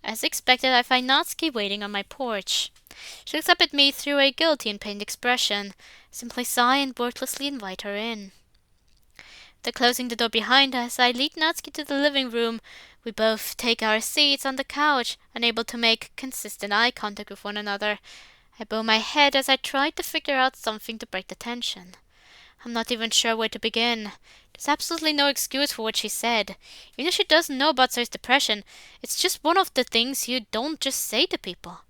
As expected, I find Natsuki waiting on my porch. She looks up at me through a guilty and pained expression. Simply sigh and wordlessly invite her in. After closing the door behind us, I lead Natsuki to the living room. We both take our seats on the couch, unable to make consistent eye contact with one another. I bow my head as I try to figure out something to break the tension. I'm not even sure where to begin. There's absolutely no excuse for what she said. Even if she doesn't know about Sarah's depression, it's just one of the things you don't just say to people.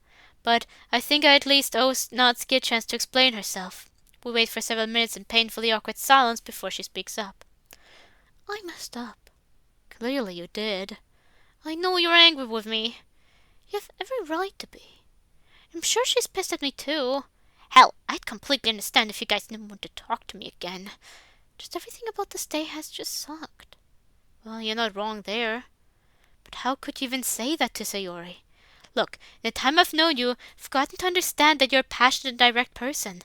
But I think I at least owe Natsuki a chance to explain herself. We wait for several minutes in painfully awkward silence before she speaks up. I messed up. Clearly you did. I know you're angry with me. You have every right to be. I'm sure she's pissed at me too. Hell, I'd completely understand if you guys didn't want to talk to me again. Just everything about this day has just sucked. Well, you're not wrong there. But how could you even say that to Sayori? Look, in the time I've known you, I've gotten to understand that you're a passionate and direct person.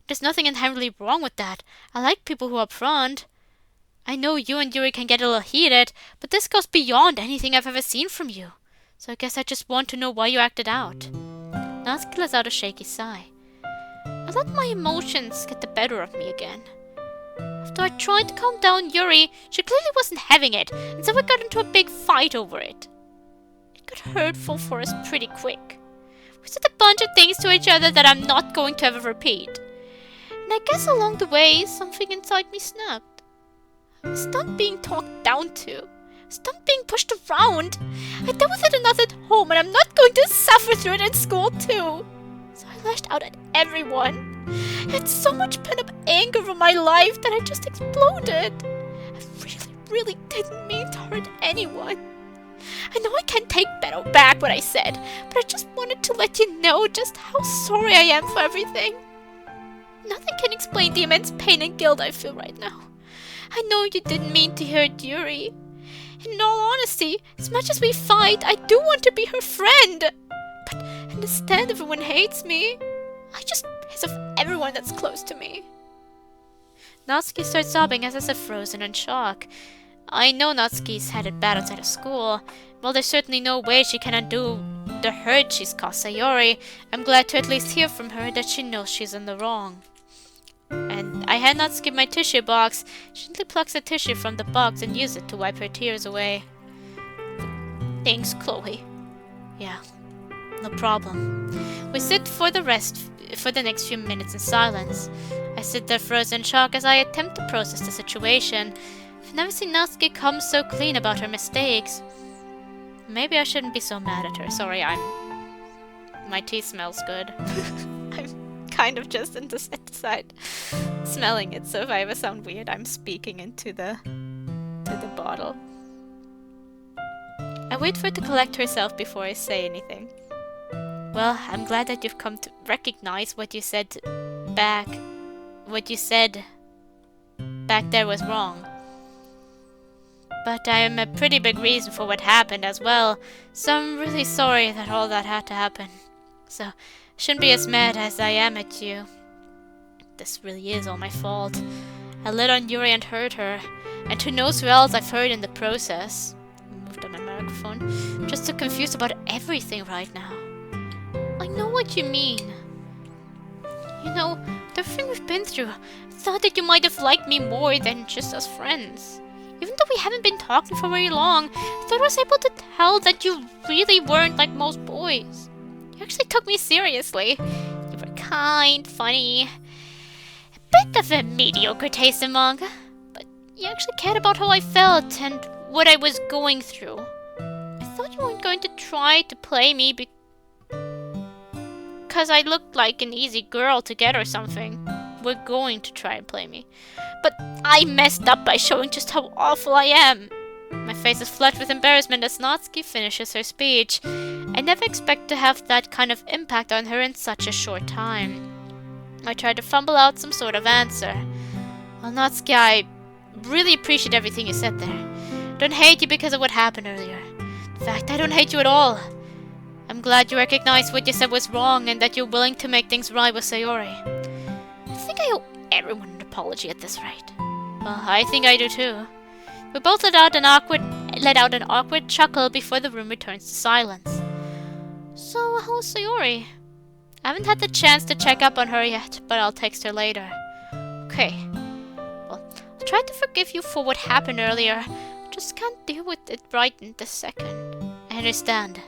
There's nothing inherently wrong with that. I like people who are upfront. I know you and Yuri can get a little heated, but this goes beyond anything I've ever seen from you. So I guess I just want to know why you acted out. Natsuki lets out a shaky sigh. I let my emotions get the better of me again. After I tried to calm down Yuri, she clearly wasn't having it, and so we got into a big fight over it. It got hurtful for us pretty quick. We said a bunch of things to each other that I'm not going to ever repeat. And I guess along the way, something inside me snapped. I was done being talked down to. I was done being pushed around. I dealt with it enough at home, and I'm not going to suffer through it in school too. So I lashed out at everyone. I had so much pent-up anger over my life that I just exploded. I really didn't mean to hurt anyone. I know I can't take back what I said, but I just wanted to let you know just how sorry I am for everything. Nothing can explain the immense pain and guilt I feel right now. I know you didn't mean to hurt Yuri. In all honesty, as much as we fight, I do want to be her friend. But I understand everyone hates me. I just piss off everyone that's close to me. Natsuki starts sobbing as if frozen in shock. I know Natsuki's had it bad outside of school. While there's certainly no way she can undo the hurt she's caused Sayori, I'm glad to at least hear from her that she knows she's in the wrong. And I had Natsuki my tissue box. She gently plucks the tissue from the box and uses it to wipe her tears away. Thanks, Chloe. Yeah, no problem. We sit for the next few minutes in silence. I sit there frozen in shock as I attempt to process the situation. I've never seen Natsuki come so clean about her mistakes. Maybe I shouldn't be so mad at her. Sorry, my tea smells good. I'm kind of just inside smelling it, so if I ever sound weird, I'm speaking into the bottle. I wait for her to collect herself before I say anything. Well, I'm glad that you've come to recognize what you said back there was wrong. But I am a pretty big reason for what happened as well, so I'm really sorry that all that had to happen. So, I shouldn't be as mad as I am at you. This really is all my fault. I lit on Yuri and hurt her, and who knows who else I've hurt in the process. I moved on my microphone. I'm just so confused about everything right now. I know what you mean. You know, everything we've been through, I thought that you might have liked me more than just as friends. Even though we haven't been talking for very long, I thought I was able to tell that you really weren't like most boys. You actually took me seriously. You were kind, funny, a bit of a mediocre taste in manga, but you actually cared about how I felt and what I was going through. I thought you weren't going to try to play me because I looked like an easy girl to get or something. We're going to try and play me. But I messed up by showing just how awful I am. My face is flushed with embarrassment as Natsuki finishes her speech. I never expect to have that kind of impact on her in such a short time. I tried to fumble out some sort of answer. Well, Natsuki, I really appreciate everything you said there. I don't hate you because of what happened earlier. In fact, I don't hate you at all. I'm glad you recognized what you said was wrong and that you're willing to make things right with Sayori. I think I owe everyone an apology at this rate. Well, I think I do too. We both let out an awkward chuckle before the room returns to silence. So, how's Sayori? I haven't had the chance to check up on her yet, but I'll text her later. Okay. Well, I'll try to forgive you for what happened earlier. Just can't deal with it right in this second. I understand.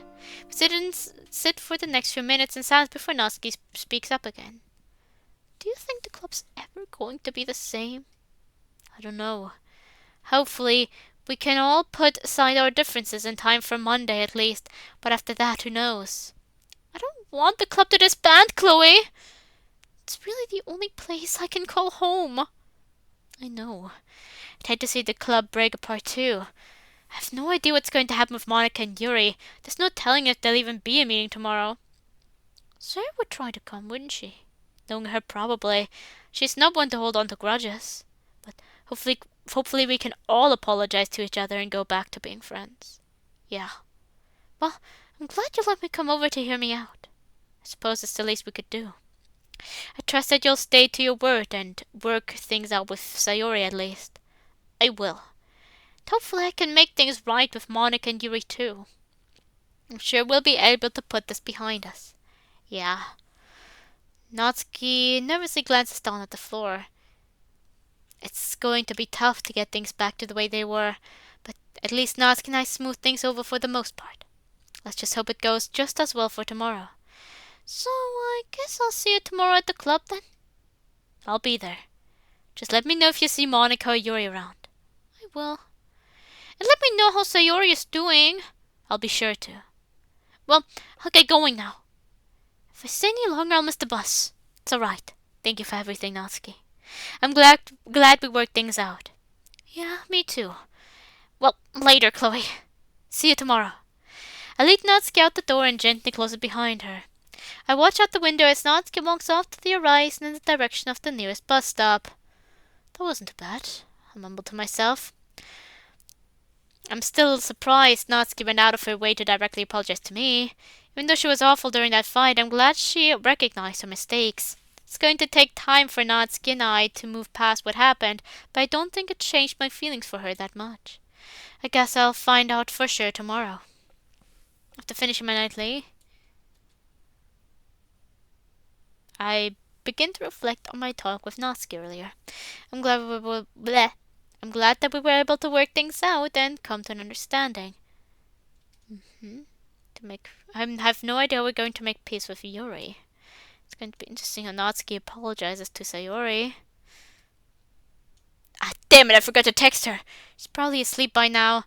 We sit for the next few minutes in silence before Natsuki speaks up again. Do you think the club's ever going to be the same? I don't know. Hopefully, we can all put aside our differences in time for Monday at least, but after that, who knows? I don't want the club to disband, Chloe! It's really the only place I can call home. I know. I'd hate to see the club break apart too. I have no idea what's going to happen with Monica and Yuri. There's no telling if there'll even be a meeting tomorrow. Sarah would try to come, wouldn't she? Knowing her, probably. She's not one to hold on to grudges. But hopefully we can all apologize to each other and go back to being friends. Yeah. Well, I'm glad you let me come over to hear me out. I suppose it's the least we could do. I trust that you'll stay to your word and work things out with Sayori at least. I will. And hopefully I can make things right with Monica and Yuri too. I'm sure we'll be able to put this behind us. Yeah. Natsuki nervously glances down at the floor. It's going to be tough to get things back to the way they were, but at least Natsuki and I smooth things over for the most part. Let's just hope it goes just as well for tomorrow. So, I guess I'll see you tomorrow at the club then? I'll be there. Just let me know if you see Monica or Yuri around. I will. And let me know how Sayori is doing. I'll be sure to. Well, I'll get going now. If I stay any longer, I'll miss the bus. It's alright. Thank you for everything, Natsuki. I'm glad we worked things out. Yeah, me too. Well, later, Chloe. See you tomorrow. I lead Natsuki out the door and gently close it behind her. I watch out the window as Natsuki walks off to the horizon in the direction of the nearest bus stop. That wasn't too bad, I mumbled to myself. I'm still surprised Natsuki went out of her way to directly apologize to me. Even though she was awful during that fight, I'm glad she recognized her mistakes. It's going to take time for Natsuki and I to move past what happened, but I don't think it changed my feelings for her that much. I guess I'll find out for sure tomorrow. After finishing my nightly, I begin to reflect on my talk with Natsuki earlier. I'm glad that we were able to work things out and come to an understanding. I have no idea how we're going to make peace with Yuri. It's going to be interesting how Natsuki apologizes to Sayori. Ah, damn it, I forgot to text her. She's probably asleep by now.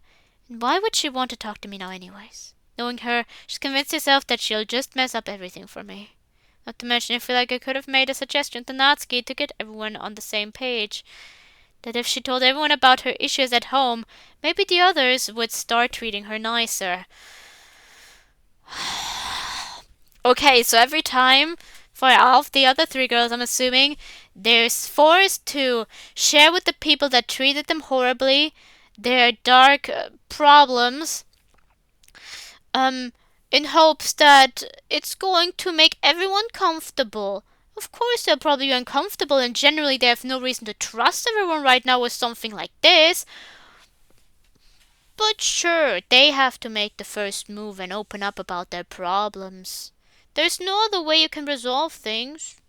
And why would she want to talk to me now anyways? Knowing her, she's convinced herself that she'll just mess up everything for me. Not to mention, I feel like I could have made a suggestion to Natsuki to get everyone on the same page. That if she told everyone about her issues at home, maybe the others would start treating her nicer. Okay, so every time for all of the other three girls, I'm assuming, they're forced to share with the people that treated them horribly their dark problems, in hopes that it's going to make everyone comfortable. Of course, they'll probably be uncomfortable, and generally they have no reason to trust everyone right now with something like this. But sure, they have to make the first move and open up about their problems. There's no other way you can resolve things.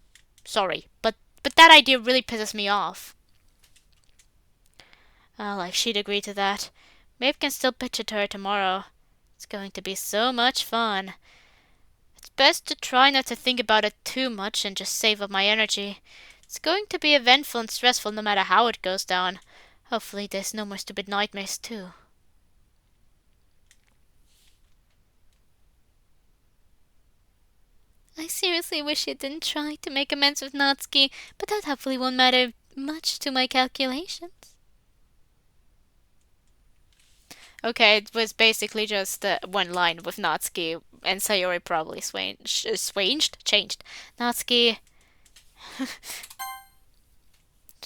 Sorry, but that idea really pisses me off. Well, if she'd agree to that, Maeve can still pitch it to her tomorrow. It's going to be so much fun. It's best to try not to think about it too much and just save up my energy. It's going to be eventful and stressful no matter how it goes down. Hopefully there's no more stupid nightmares too. I seriously wish you didn't try to make amends with Natsuki, but that hopefully won't matter much to my calculations. Okay, it was basically just one line with Natsuki, and Sayori probably changed. Natsuki... It's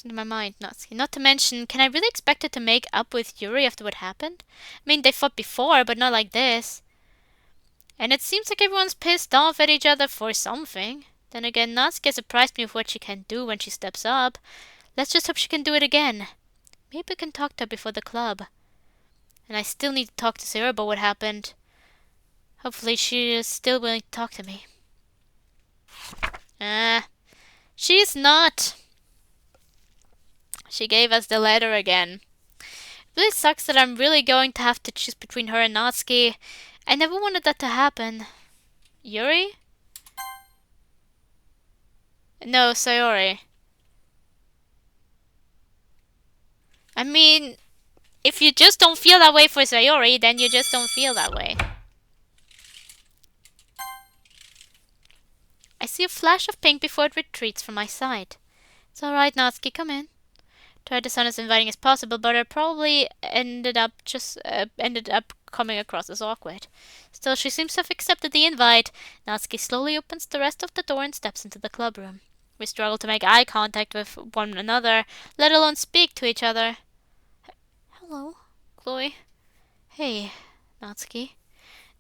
in my mind, Natsuki. Not to mention, can I really expect her to make up with Yuri after what happened? I mean, they fought before, but not like this. And it seems like everyone's pissed off at each other for something. Then again, Natsuki surprised me with what she can do when she steps up. Let's just hope she can do it again. Maybe I can talk to her before the club. And I still need to talk to Sarah about what happened. Hopefully she is still willing to talk to me. She is not. She gave us the letter again. It really sucks that I'm really going to have to choose between her and Natsuki. I never wanted that to happen. Yuri? No, Sayori. I mean, if you just don't feel that way for Sayori, then you just don't feel that way. I see a flash of pink before it retreats from my sight. It's alright, Natsuki, come in. Tried to sound as inviting as possible, but I probably ended up coming across as awkward. Still, she seems to have accepted the invite. Natsuki slowly opens the rest of the door and steps into the clubroom. We struggle to make eye contact with one another, let alone speak to each other. Hello, Chloe. Hey, Natsuki.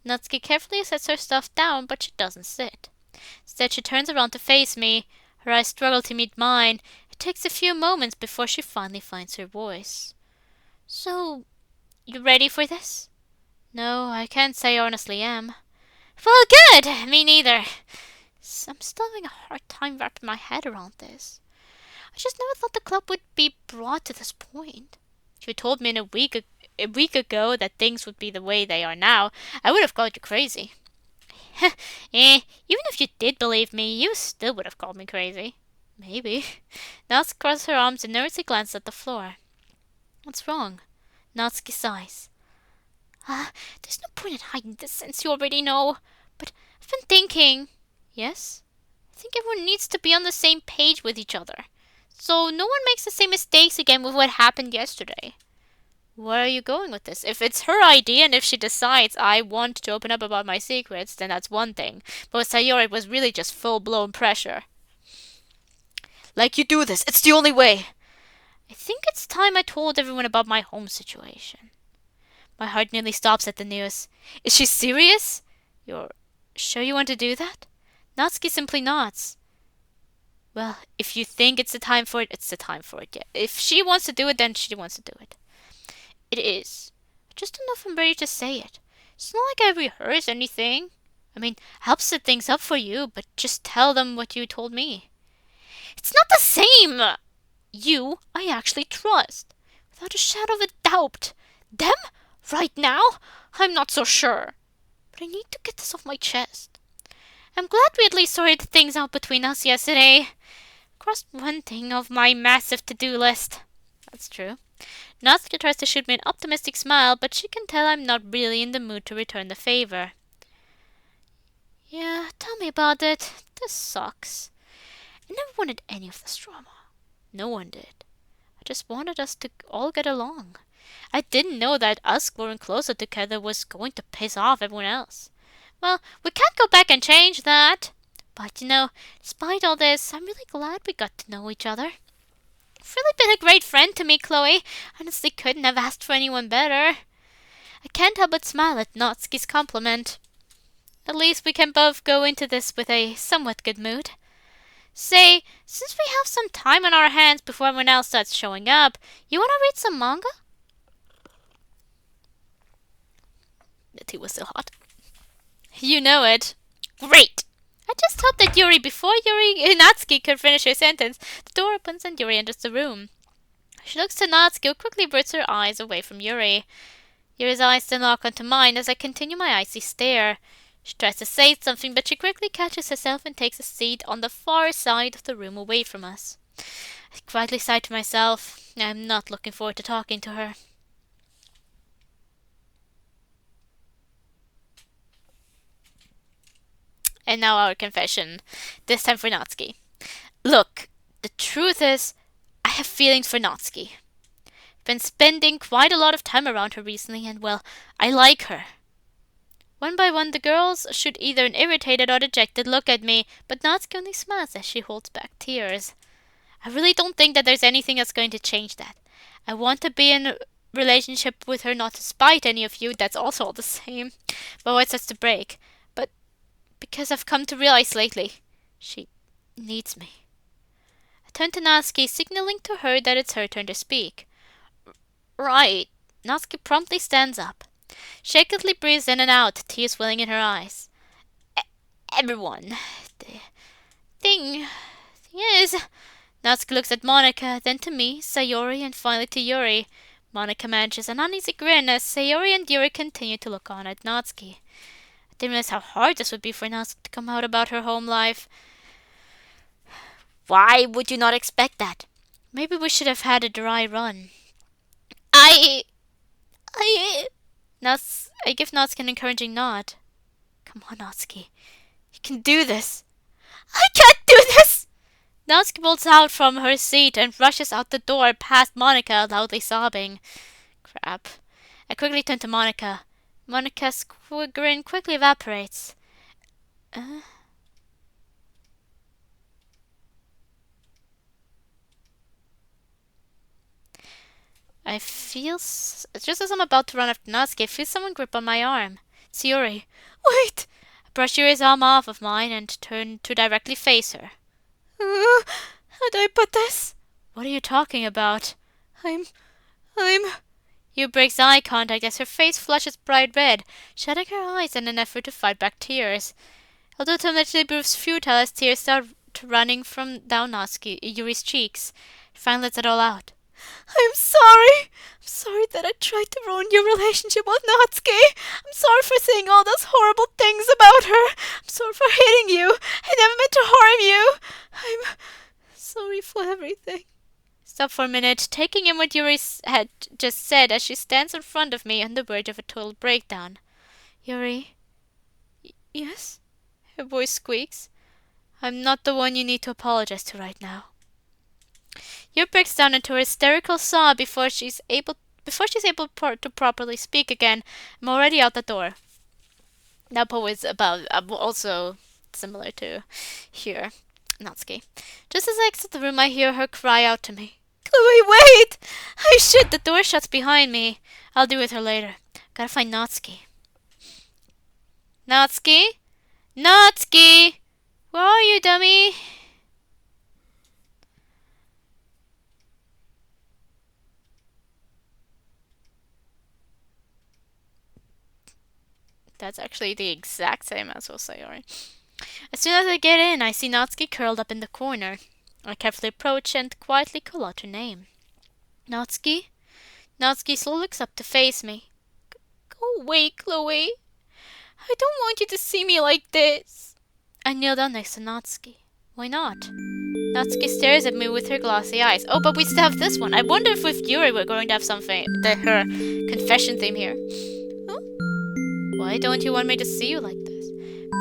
Natsuki carefully sets her stuff down, but she doesn't sit. Instead, she turns around to face me. Her eyes struggle to meet mine. It takes a few moments before she finally finds her voice. So, you ready for this? No, I can't say I honestly am. Well, good! Me neither. I'm still having a hard time wrapping my head around this. I just never thought the club would be brought to this point. If you told me a week ago that things would be the way they are now, I would have called you crazy. Even if you did believe me, you still would have called me crazy. Maybe. Natsuki crossed her arms and nervously glanced at the floor. What's wrong? Natsuki sighs. There's no point in hiding this since you already know. But I've been thinking. Yes? I think everyone needs to be on the same page with each other, so no one makes the same mistakes again with what happened yesterday. Where are you going with this? If it's her idea and if she decides I want to open up about my secrets, then that's one thing. But with Sayori, it was really just full-blown pressure. Like, you do this. It's the only way. I think it's time I told everyone about my home situation. My heart nearly stops at the news. Is she serious? You're sure you want to do that? Natsuki simply nods. Well, if you think it's the time for it, it's the time for it. Yeah. If she wants to do it, then she wants to do it. It is. I just don't know if I'm ready to say it. It's not like I rehearse anything. I mean, I help set things up for you, but just tell them what you told me. It's not the same! You, I actually trust. Without a shadow of a doubt. Them? Right now? I'm not so sure. But I need to get this off my chest. I'm glad we at least sorted things out between us yesterday. Crossed one thing off my massive to-do list. That's true. Natsuki tries to shoot me an optimistic smile, but she can tell I'm not really in the mood to return the favor. Yeah, tell me about it. This sucks. I never wanted any of this drama. No one did. I just wanted us to all get along. I didn't know that us growing closer together was going to piss off everyone else. Well, we can't go back and change that. But, despite all this, I'm really glad we got to know each other. You've really been a great friend to me, Chloe. Honestly, couldn't have asked for anyone better. I can't help but smile at Natsuki's compliment. At least we can both go into this with a somewhat good mood. Say, since we have some time on our hands before everyone else starts showing up, you want to read some manga? The tea was still hot. You know it. Great! I just hope that before Natsuki could finish her sentence, the door opens and Yuri enters the room. She looks to Natsuki, who quickly averts her eyes away from Yuri. Yuri's eyes then lock onto mine as I continue my icy stare. She tries to say something, but she quickly catches herself and takes a seat on the far side of the room away from us. I quietly sigh to myself. I am not looking forward to talking to her. And now our confession. This time for Natsuki. Look, the truth is, I have feelings for Natsuki. I've been spending quite a lot of time around her recently, and well, I like her. One by one, the girls shoot either an irritated or dejected look at me, but Natsuki only smiles as she holds back tears. I really don't think that there's anything that's going to change that. I want to be in a relationship with her, not to spite any of you, that's also all the same. But why starts to break? But because I've come to realize lately, she needs me. I turn to Natsuki, signaling to her that it's her turn to speak. Right. Natsuki promptly stands up. Shakily breathes in and out, tears welling in her eyes. Everyone. The thing is... Natsuki looks at Monika, then to me, Sayori, and finally to Yuri. Monika manages an uneasy grin as Sayori and Yuri continue to look on at Natsuki. I didn't realize how hard this would be for Natsuki to come out about her home life. Why would you not expect that? Maybe we should have had a dry run. I give Natsuki an encouraging nod. Come on, Natsuki. You can do this. I can't do this! Natsuki bolts out from her seat and rushes out the door past Monika, loudly sobbing. Crap. I quickly turn to Monika. Monika's grin quickly evaporates. I feel... just as I'm about to run after Natsuki, I feel someone grip on my arm. It's Yuri. Wait! I brush Yuri's arm off of mine and turn to directly face her. How do I put this? What are you talking about? I'm... Yu breaks eye contact as her face flushes bright red, shutting her eyes in an effort to fight back tears. Although it eventually proves futile as tears start running from down Yuri's cheeks, she finally lets it all out. I'm sorry. I'm sorry that I tried to ruin your relationship with Natsuki. I'm sorry for saying all those horrible things about her. I'm sorry for hitting you. I never meant to harm you. I'm sorry for everything. Stop for a minute, taking in what Yuri had just said as she stands in front of me on the verge of a total breakdown. Yuri? Yes? Her voice squeaks. I'm not the one you need to apologize to right now. Yuri breaks down into a hysterical sob before she's able to properly speak again. I'm already out the door. That poem is about also similar to here, Natsuki. Just as I exit the room, I hear her cry out to me. Chloe, wait! I should. The door shuts behind me. I'll deal with her later. Gotta find Natsuki. Natsuki? Natsuki! Where are you, dummy? That's actually the exact same as Sayori. As soon as I get in, I see Natsuki curled up in the corner. I carefully approach and quietly call out her name. Natsuki? Natsuki slowly looks up to face me. Go away, Chloe. I don't want you to see me like this. I kneel down next to Natsuki. Why not? Natsuki stares at me with her glossy eyes. Oh, but we still have this one. I wonder if with Yuri we're going to have something, her confession theme here. Huh? Why don't you want me to see you like this?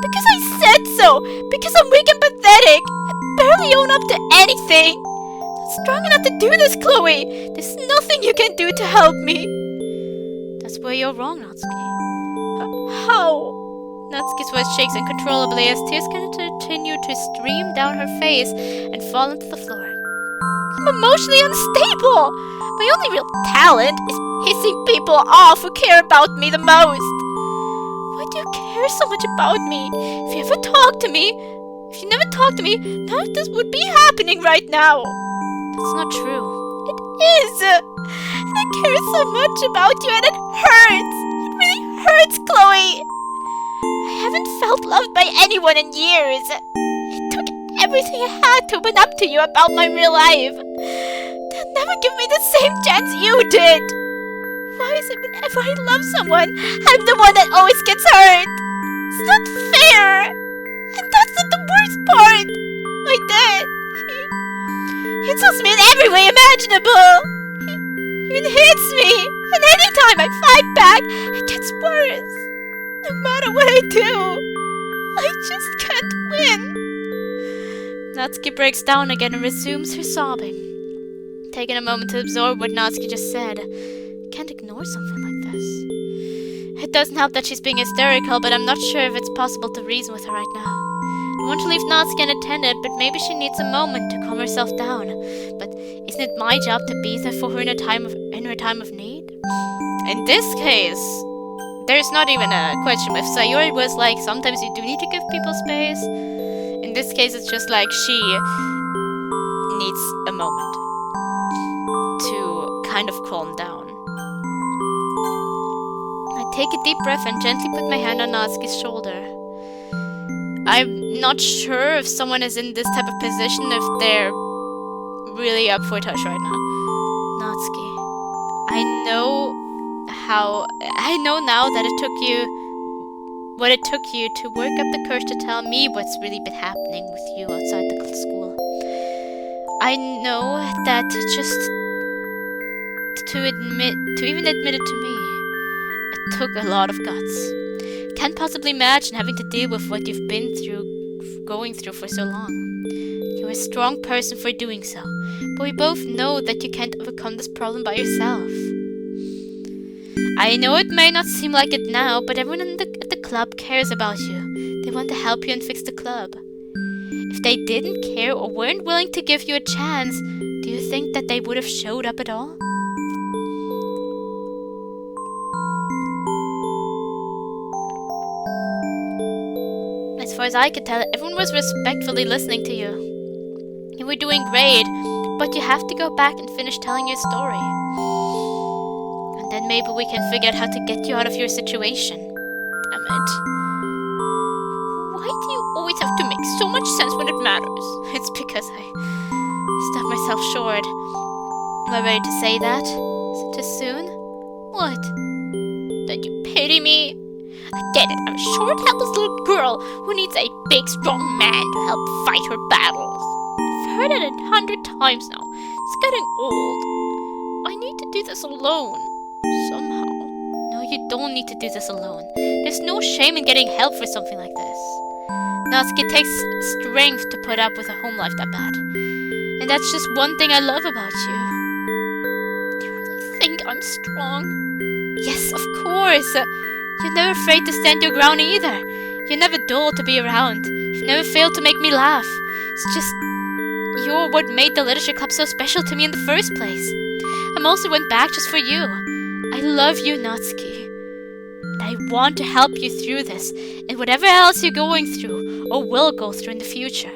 Because I said so! Because I'm weak and pathetic! I barely own up to anything! I'm not strong enough to do this, Chloe! There's nothing you can do to help me! That's where you're wrong, Natsuki. How? Natsuki's voice shakes uncontrollably as tears continue to stream down her face and fall into the floor. I'm emotionally unstable! My only real talent is pissing people off who care about me the most! Why do you care so much about me? If you never talk to me, none of this would be happening right now. That's not true. It is. And I care so much about you and it hurts. It really hurts, Chloe. I haven't felt loved by anyone in years. It took everything I had to open up to you about my real life. They'll never give me the same chance you did. Why is it whenever I love someone, I'm the one that always gets hurt? It's not fair! And that's not the worst part! My dad, he insults me in every way imaginable! He even hits me! And anytime I fight back, it gets worse! No matter what I do, I just can't win! Natsuki breaks down again and resumes her sobbing. Taking a moment to absorb what Natsuki just said, can't ignore something like this. It doesn't help that she's being hysterical, but I'm not sure if it's possible to reason with her right now. I want to leave Natsuki unattended, but maybe she needs a moment to calm herself down. But isn't it my job to be there for her in her time of need? In this case, there's not even a question. If Sayori was like, sometimes you do need to give people space, in this case it's just like she needs a moment to kind of calm down. I take a deep breath and gently put my hand on Natsuki's shoulder. I'm not sure if someone is in this type of position if they're really up for a touch right now. Natsuki, I know now that it took you to work up the courage to tell me what's really been happening with you outside the school. I know that just to even admit it to me, it took a lot of guts. Can't possibly imagine having to deal with what you've going through for so long. You're a strong person for doing so, but we both know that you can't overcome this problem by yourself. I know it may not seem like it now, but everyone at the club cares about you. They want to help you and fix the club. If they didn't care or weren't willing to give you a chance, do you think that they would have showed up at all? As far as I could tell, everyone was respectfully listening to you. You were doing great, but you have to go back and finish telling your story. And then maybe we can figure out how to get you out of your situation. Damn it. Why do you always have to make so much sense when it matters? It's because I stopped myself short. Am I ready to say that? Is it too soon? What? That you pity me? I get it. I'm a short, helpless little girl who needs a big, strong man to help fight her battles. I've heard it 100 times now. It's getting old. I need to do this alone. Somehow. No, you don't need to do this alone. There's no shame in getting help for something like this. Natsuki takes strength to put up with a home life that bad. And that's just one thing I love about you. Do you really think I'm strong? Yes, of course. You're never afraid to stand your ground either. You're never dull to be around. You've never failed to make me laugh. It's just you're what made the literature club so special to me in the first place. I also went back just for you. I love you, Natsuki. And I want to help you through this and whatever else you're going through or will go through in the future.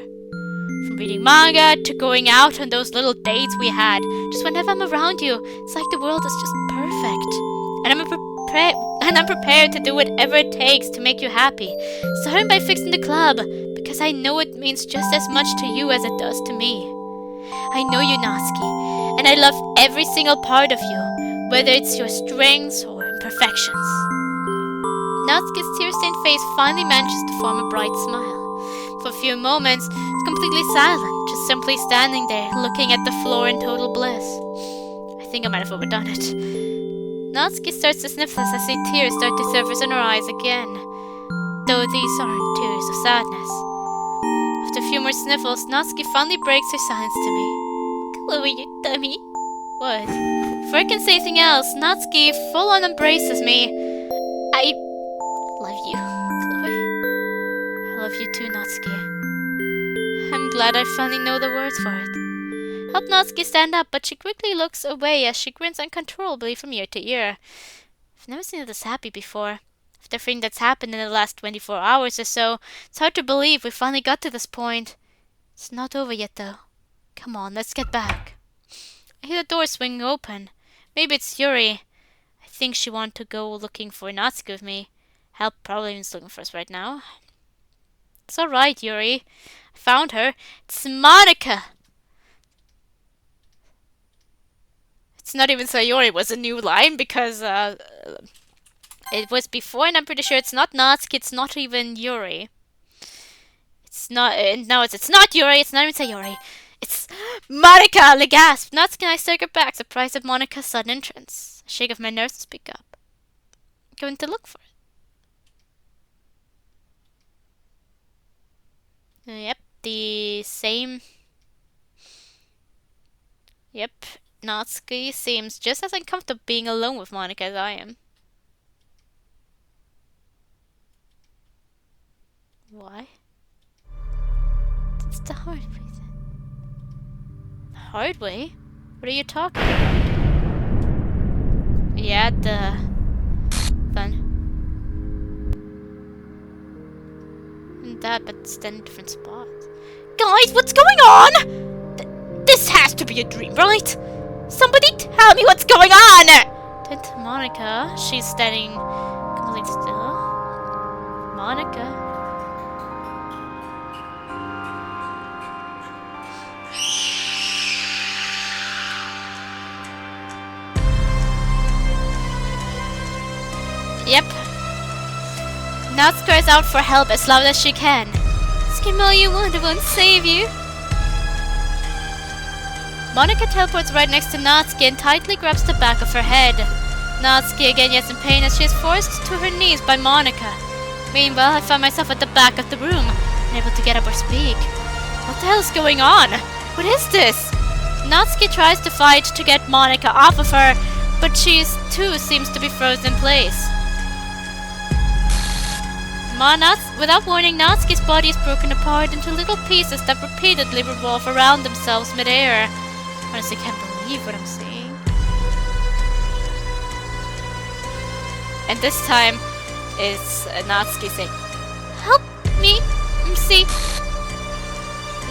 From reading manga to going out on those little dates we had, just whenever I'm around you, it's like the world is just perfect. And I'm prepared to do whatever it takes to make you happy, starting by fixing the club, because I know it means just as much to you as it does to me. I know you, Natsuki, and I love every single part of you, whether it's your strengths or imperfections. Natsuki's tear-stained face finally manages to form a bright smile. For a few moments, it's completely silent, just simply standing there, looking at the floor in total bliss. I think I might have overdone it. Natsuki starts to sniffle as I see tears start to surface in her eyes again, though these aren't tears of sadness. After a few more sniffles, Natsuki finally breaks her silence to me. Chloe, you dummy. What? Before I can say anything else, Natsuki full-on embraces me. I love you, Chloe. I love you too, Natsuki. I'm glad I finally know the words for it. Help Natsuki stand up, but she quickly looks away as she grins uncontrollably from ear to ear. I've never seen her this happy before. After everything that's happened in the last 24 hours or so, it's hard to believe we finally got to this point. It's not over yet, though. Come on, let's get back. I hear the door swinging open. Maybe it's Yuri. I think she wanted to go looking for Natsuki with me. Help probably means looking for us right now. It's alright, Yuri. I found her. It's Monica! It's not even Sayori was a new line because it was before, and I'm pretty sure it's not Natsuki, it's not even Yuri. It's not, no, it's not Yuri, it's not even Sayori. It's Monica! Le gasp! Natsuki and I stagger back, surprised at Monica's sudden entrance. A shake of my nerves to speak up. I'm going to look for it. Yep, the same. Yep. Natsuki seems just as uncomfortable being alone with Monica as I am. Why? It's the hard way then. The hard way? What are you talking about? Yeah, the fun. And that, but it's then different spots. Guys, what's going on? This has to be a dream, right? Somebody tell me what's going on! Turned to Monica. She's standing Monica. Yep. Natsuki cries out for help as loud as she can. Scream all you want, it won't save you. Monica teleports right next to Natsuki and tightly grabs the back of her head. Natsuki again gets in pain as she is forced to her knees by Monica. Meanwhile, I find myself at the back of the room, unable to get up or speak. What the hell is going on? What is this? Natsuki tries to fight to get Monica off of her, but she too seems to be frozen in place. Without warning, Natsuki's body is broken apart into little pieces that repeatedly revolve around themselves mid-air. Honestly, can't believe what I'm seeing. And this time, it's Natsuki saying, "Help me, see."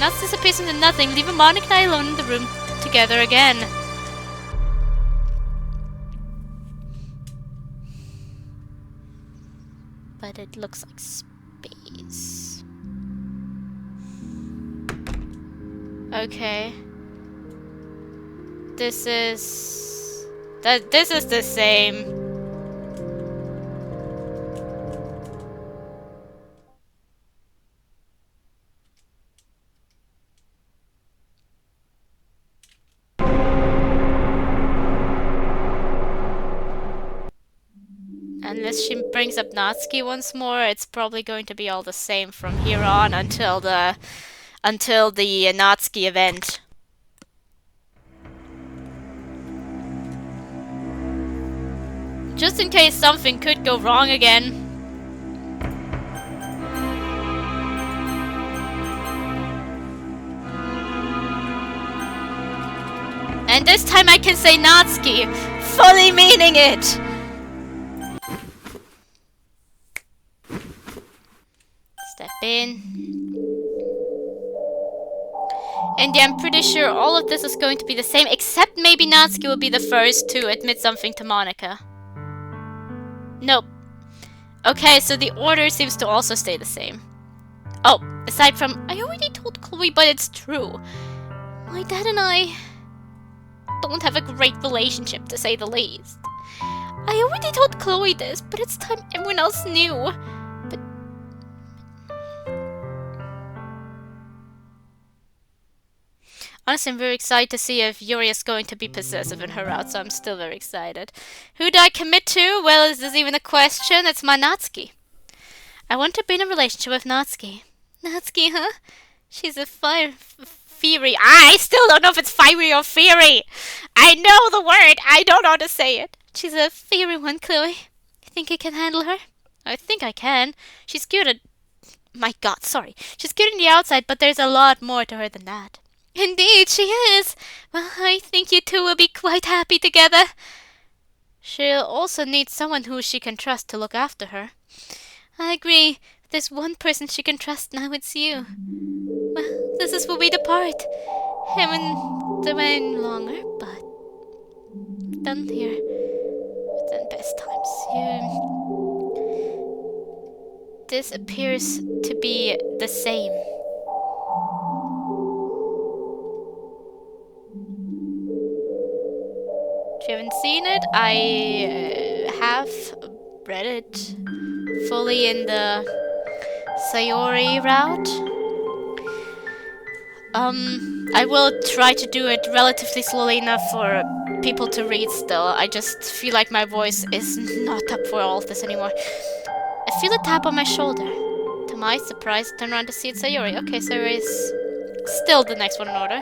Natsuki disappears into nothing, leaving Monica and I alone in the room together again. But it looks like space. Okay. This is the same. Unless she brings up Natsuki once more, it's probably going to be all the same from here on until the Natsuki event. Just in case something could go wrong again. And this time I can say Natsuki, fully meaning it! Step in. And yeah, I'm pretty sure all of this is going to be the same, except maybe Natsuki will be the first to admit something to Monica. Nope. Okay, so the order seems to also stay the same. Oh, aside from, I already told Chloe, but it's true. My dad and I don't have a great relationship, to say the least. I already told Chloe this, but it's time everyone else knew. But honestly, I'm very excited to see if Yuri is going to be possessive in her route, so I'm still very excited. Who do I commit to? Well, is this even a question? It's my Natsuki. I want to be in a relationship with Natsuki. Natsuki, huh? She's a fiery. I still don't know if it's fiery or fiery. I know the word. I don't know how to say it. She's a fiery one, Chloe. You think you can handle her? I think I can. She's cute at... My god, sorry. She's cute on the outside, but there's a lot more to her than that. Indeed, she is. Well, I think you two will be quite happy together. She'll also need someone who she can trust to look after her. I agree. If there's one person she can trust now, it's you. Well, this is where we depart. Haven't been any longer, but done here. Within best times. This appears to be the same. If you haven't seen it, I have read it fully in the Sayori route. I will try to do it relatively slowly enough for people to read still. I just feel like my voice is not up for all of this anymore. I feel a tap on my shoulder. To my surprise, I turn around to see it's Sayori. Okay, Sayori is still the next one in order.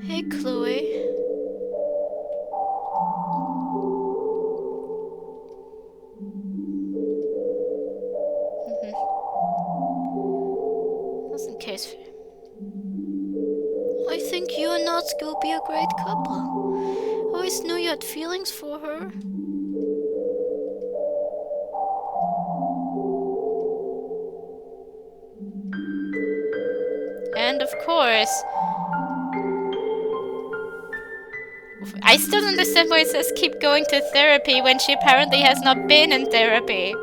Hey, Chloe. Just in case. I think you and Natsuki will be a great couple. I always knew you had feelings for her. And of course, I still don't understand why it says keep going to therapy when she apparently has not been in therapy.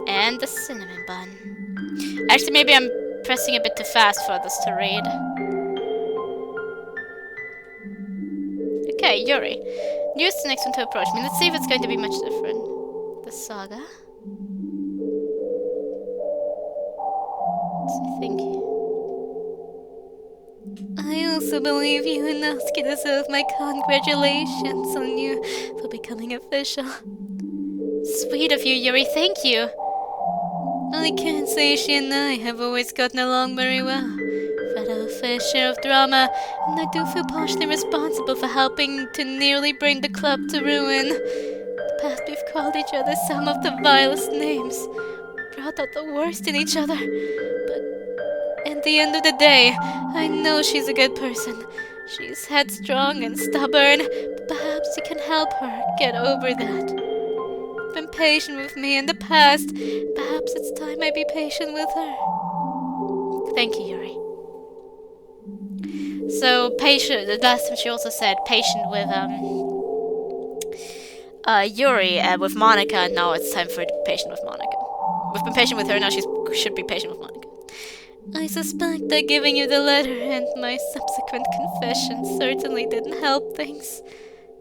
And the cinnamon bun. Actually, maybe I'm pressing a bit too fast for this to read. Okay, Yuri. Use the next one to approach me. Let's see if it's going to be much different. The saga. I think. I also believe you and Natsuki deserve my congratulations on you for becoming official. Sweet of you, Yuri. Thank you. I can't say she and I have always gotten along very well. I've had a fair share of drama, and I do feel partially responsible for helping to nearly bring the club to ruin. In the past, we've called each other some of the vilest names, brought out the worst in each other. But at the end of the day, I know she's a good person. She's headstrong and stubborn, but perhaps you can help her get over that. Been patient with me in the past. Perhaps it's time I be patient with her. Thank you, Yuri. So, patient. The last time she also said patient with Yuri with Monica, and now it's time for patient with Monica. We've been patient with her, now she should be patient with Monica. I suspect that giving you the letter and my subsequent confession certainly didn't help things.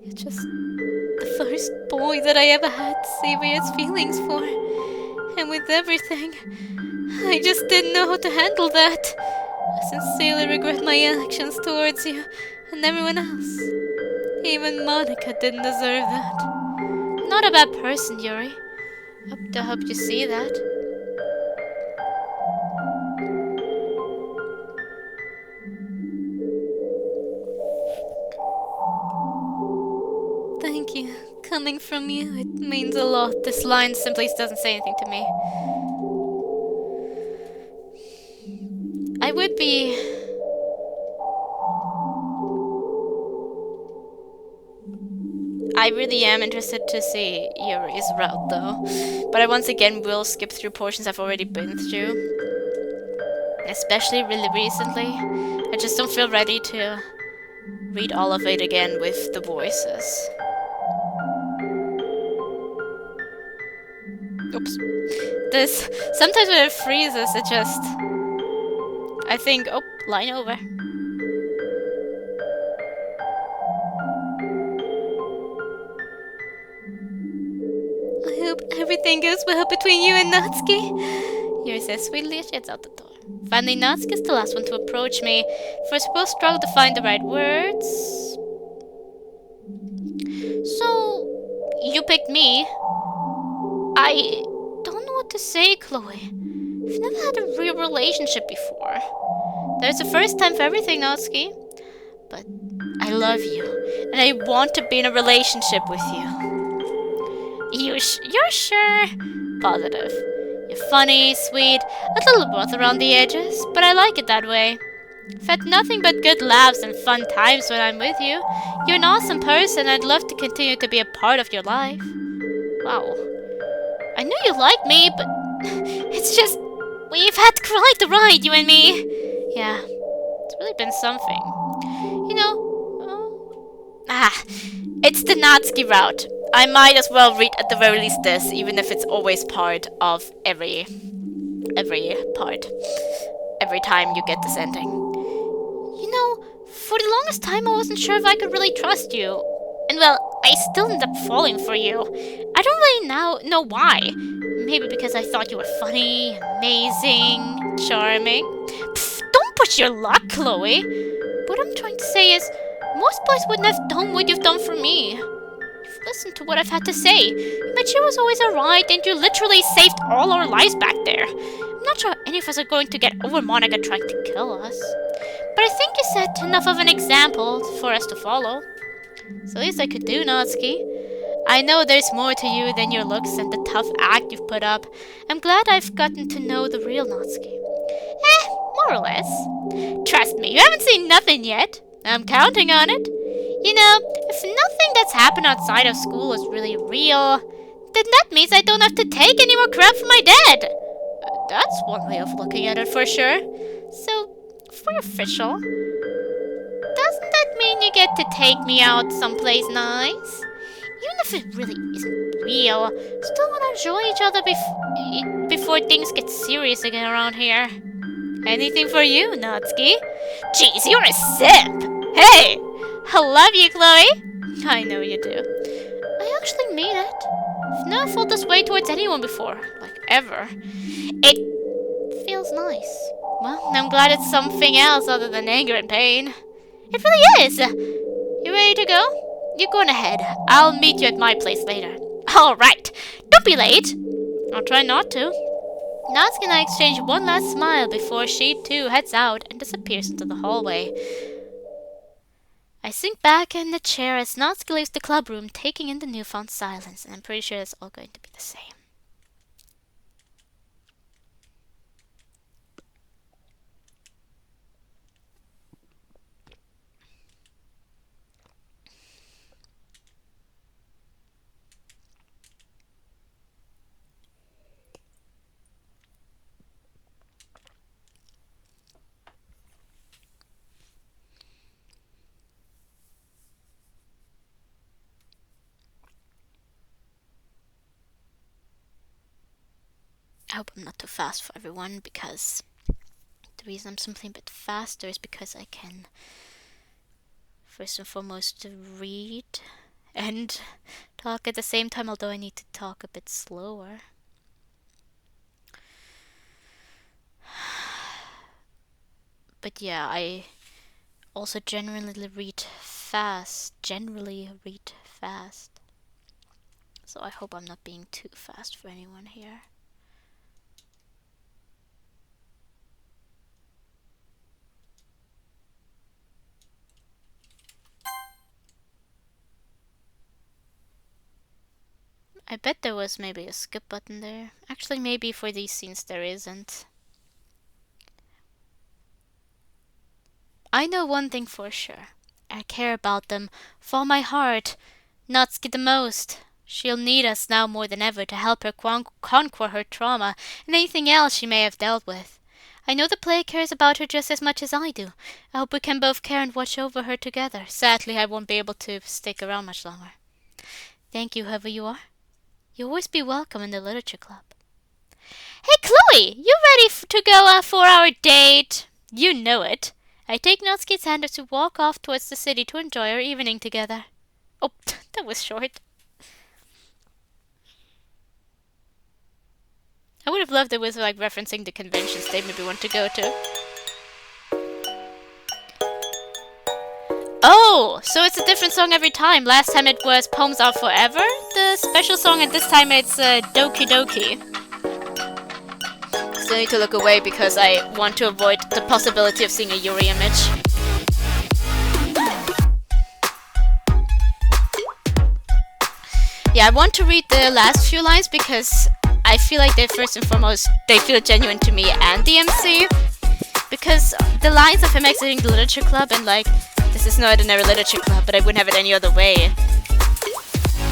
You're just the first boy that I ever had serious feelings for. And with everything, I just didn't know how to handle that. I sincerely regret my actions towards you and everyone else. Even Monica didn't deserve that. I'm not a bad person, Yuri. I hope you see that. Thank you. Coming from you, it means a lot. This line simply doesn't say anything to me. I would be... I really am interested to see Yuri's route though. But I once again will skip through portions I've already been through. Especially really recently. I just don't feel ready to read all of it again with the voices. Oops. This, sometimes when it freezes, it just... I think, oh, line over. I hope everything goes well between you and Natsuki. Yuri says sweetly as she heads out the door. Finally, Natsuki's the last one to approach me. First, we'll struggle to find the right words. So, you picked me. I don't know what to say, Chloe. We've never had a real relationship before. There's a first time for everything, Natsuki. But I love you, and I want to be in a relationship with you. You're sure? Positive. You're funny, sweet, a little rough around the edges, but I like it that way. I've had nothing but good laughs and fun times when I'm with you. You're an awesome person, and I'd love to continue to be a part of your life. Wow. I knew you liked me, but it's just... We've had quite the ride, you and me. Yeah, it's really been something. You know... it's the Natsuki route. I might as well read at the very least this, even if it's always part of every part. Every time you get this ending. You know, for the longest time I wasn't sure if I could really trust you. And well, I still ended up falling for you. I don't really now know why. Maybe because I thought you were funny, amazing, charming. Pfft, don't push your luck, Chloe. What I'm trying to say is, most boys wouldn't have done what you've done for me. You've listened to what I've had to say. You meant she was always alright, and you literally saved all our lives back there. I'm not sure any of us are going to get over Monica trying to kill us. But I think you set enough of an example for us to follow. It's the least I could do, Natsuki. I know there's more to you than your looks and the tough act you've put up. I'm glad I've gotten to know the real Natsuki. More or less. Trust me, you haven't seen nothing yet. I'm counting on it. You know, if nothing that's happened outside of school is really real, then that means I don't have to take any more crap from my dad. That's one way of looking at it for sure. So, for official, doesn't that mean you get to take me out someplace nice? Even if it really isn't real, still want to enjoy each other before things get serious again around here. Anything for you, Natsuki. Jeez, you're a simp! Hey! I love you, Chloe! I know you do. I actually mean it. I've never felt this way towards anyone before. Like, ever. It feels nice. Well, I'm glad it's something else other than anger and pain. It really is! You ready to go? You go on ahead. I'll meet you at my place later. Alright! Don't be late! I'll try not to. Natsuki and I exchange one last smile before she too heads out and disappears into the hallway. I sink back in the chair as Natsuki leaves the club room, taking in the newfound silence, and I'm pretty sure it's all going to be the same. I hope I'm not too fast for everyone, because the reason I'm something a bit faster is because I can first and foremost read and talk at the same time, although I need to talk a bit slower. But yeah, I also generally read fast. So I hope I'm not being too fast for anyone here. I bet there was maybe a skip button there. Actually, maybe for these scenes there isn't. I know one thing for sure. I care about them with all my heart. Natsuki the most. She'll need us now more than ever to help her conquer her trauma and anything else she may have dealt with. I know the player cares about her just as much as I do. I hope we can both care and watch over her together. Sadly, I won't be able to stick around much longer. Thank you, whoever you are. You'll always be welcome in the literature club. Hey, Chloe! You ready to go for our date? You know it. I take Natsuki's hand as we walk off towards the city to enjoy our evening together. Oh, that was short. I would have loved it with like referencing the conventions they maybe want to go to. Oh, so it's a different song every time. Last time it was Poems Are Forever, the special song, and this time it's Doki Doki. Still need to look away because I want to avoid the possibility of seeing a Yuri image. Yeah, I want to read the last few lines because I feel like they first and foremost, they feel genuine to me and the MC. Because the lines of him exiting the literature club and like, this is no ordinary literature club, but I wouldn't have it any other way.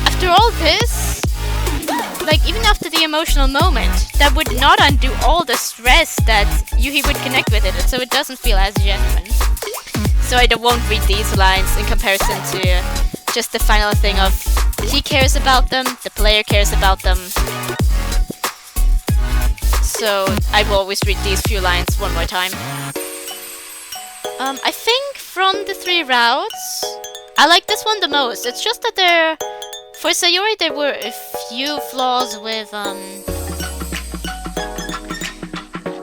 After all this, like even after the emotional moment, that would not undo all the stress that Yuhi would connect with it, so it doesn't feel as genuine. So I won't read these lines in comparison to just the final thing of he cares about them, the player cares about them. So I will always read these few lines one more time. I think from the 3 routes, I like this one the most. It's just that for Sayori there were a few flaws with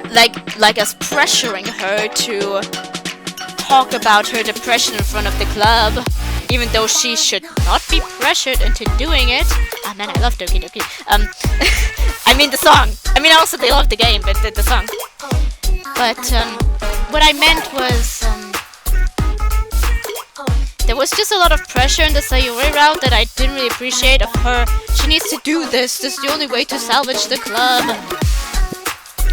like us pressuring her to talk about her depression in front of the club, even though she should not be pressured into doing it. Ah man, I love Doki Doki. I mean the song. I mean also they love the game, but the song. But what I meant was there was just a lot of pressure in the Sayori route that I didn't really appreciate of her. She needs to do this. This is the only way to salvage the club.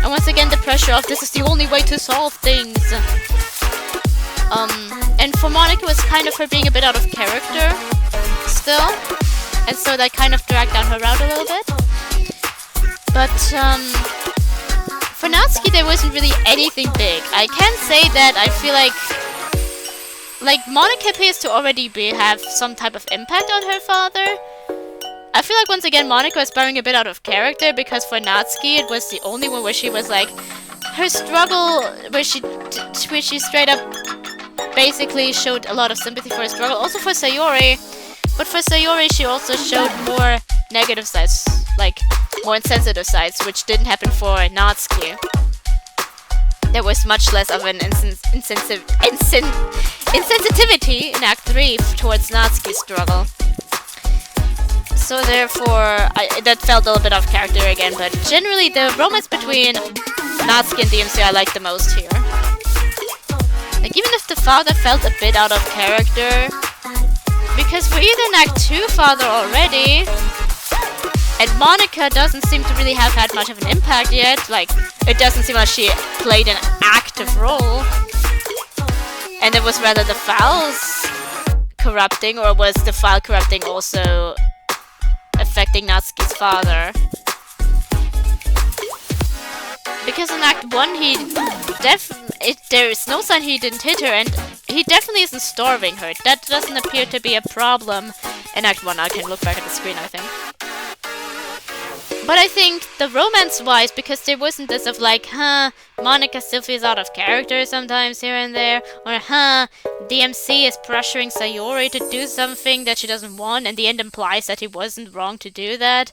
And once again the pressure of this is the only way to solve things. And for Monica it was kind of her being a bit out of character still. And so that kind of dragged down her route a little bit. But for For Natsuki, there wasn't really anything big. I can say that I feel like Monica appears to already have some type of impact on her father. I feel like once again Monica was bearing a bit out of character because for Natsuki it was the only one where she was like her struggle where she straight up basically showed a lot of sympathy for her struggle. Also for Sayori, but for Sayori she also showed more negative sides, like more insensitive sides, which didn't happen for Natsuki. There was much less of an insensitivity in Act 3 towards Natsuki's struggle. So therefore, that felt a little bit off character again, but generally the romance between Natsuki and DMC I like the most here. Like, even if the father felt a bit out of character, because we're either in Act 2 father already, and Monica doesn't seem to really have had much of an impact yet. Like, it doesn't seem like she played an active role. And it was rather the files corrupting, or was the file corrupting also affecting Natsuki's father? Because in Act 1 there is no sign he didn't hit her, and he definitely isn't starving her. That doesn't appear to be a problem in Act 1. I can look back at the screen, I think. But I think the romance-wise, because there wasn't this of like, Monica still feels out of character sometimes here and there, or DMC is pressuring Sayori to do something that she doesn't want, and the end implies that he wasn't wrong to do that.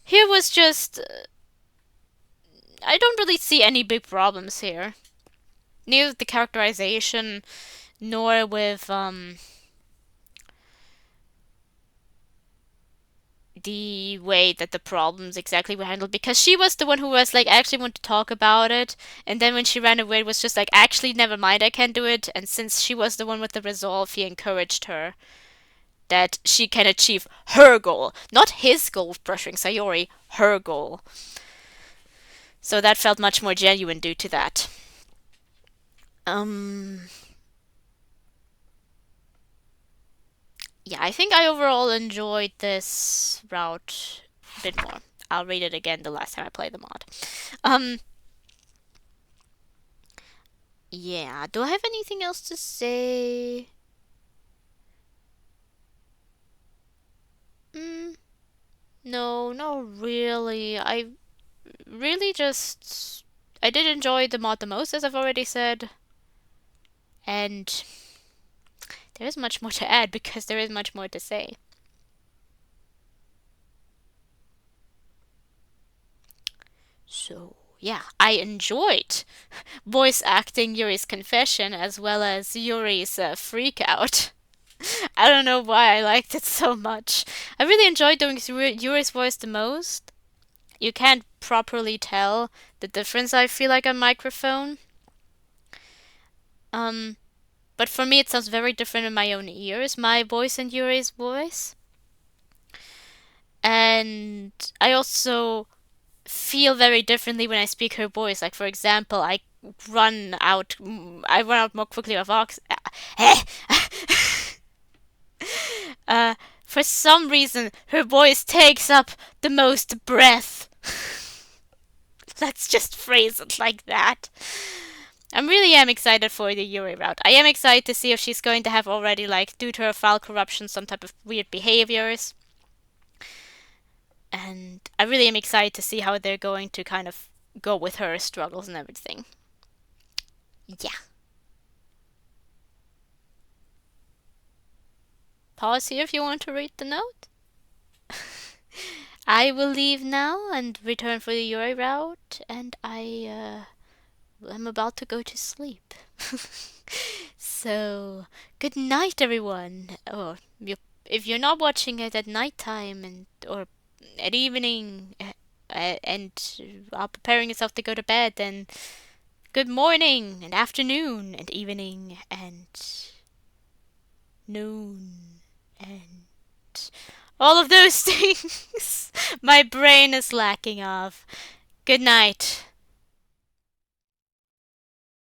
Here was just... I don't really see any big problems here. Neither with the characterization, nor with, the way that the problems exactly were handled, because she was the one who was like, I actually want to talk about it, and then when she ran away it was just like, actually never mind, I can do it. And since she was the one with the resolve, he encouraged her that she can achieve her goal, not his goal of pressuring Sayori, her goal. So that felt much more genuine due to that. Yeah, I think I overall enjoyed this route a bit more. I'll read it again the last time I play the mod. Yeah, do I have anything else to say? No, not really. I did enjoy the mod the most, as I've already said. And there is much more to add because there is much more to say. So, yeah, I enjoyed voice acting Yuri's confession as well as Yuri's freak out. I don't know why I liked it so much. I really enjoyed doing Yuri's voice the most. You can't properly tell the difference, I feel like, on microphone. But for me it sounds very different in my own ears, my voice and Yuri's voice. And I also feel very differently when I speak her voice. Like, for example, I run out more quickly of for some reason her voice takes up the most breath. Let's just phrase it like that. I really am excited for the Yuri route. I am excited to see if she's going to have already, like, due to her file corruption, some type of weird behaviors. And I really am excited to see how they're going to kind of go with her struggles and everything. Yeah. Pause here if you want to read the note. I will leave now and return for the Yuri route, and I'm about to go to sleep. So, good night, everyone. Or if you're not watching it at nighttime or at evening, and are preparing yourself to go to bed, then good morning and afternoon and evening and noon and all of those things my brain is lacking of. Good night.